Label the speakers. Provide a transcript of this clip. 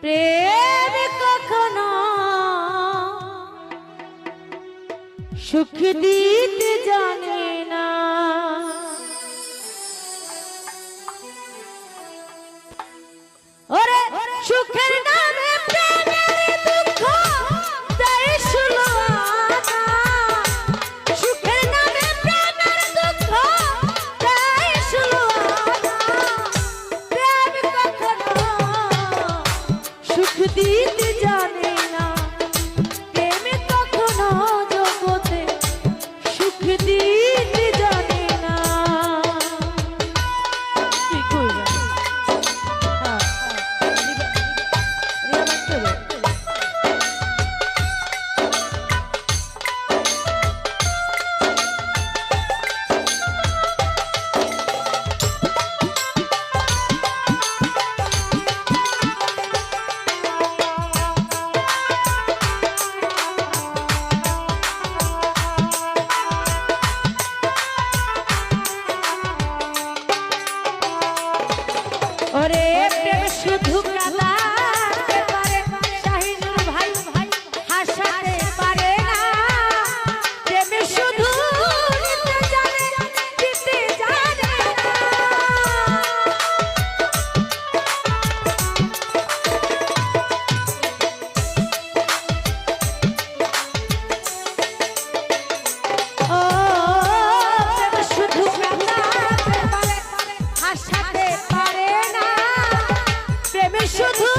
Speaker 1: প্রেম কখনো সুখ দিতে জানে না। ওরে সুখের নামে প্রেমের দুঃখ দেয় সুলোয়ানা। সুখের নামে প্রেমের দুঃখ দেয় সুলোয়ানা। প্রেম কখনো সুখ দিতে জানে না। প্রেম কখনো জগতে সুখ দিতে জানে না। কি কইরা ওরে প্রেম শুধু কাঁদাতে পারে, শাহিনুর ভাই হাসাতে পারে না। প্রেম শুধু নিতে জানে, দিতে জানে না। ও প্রেম শুধু কাঁদাতে পারে, হাসাতে পারে না। প্রেম শুধু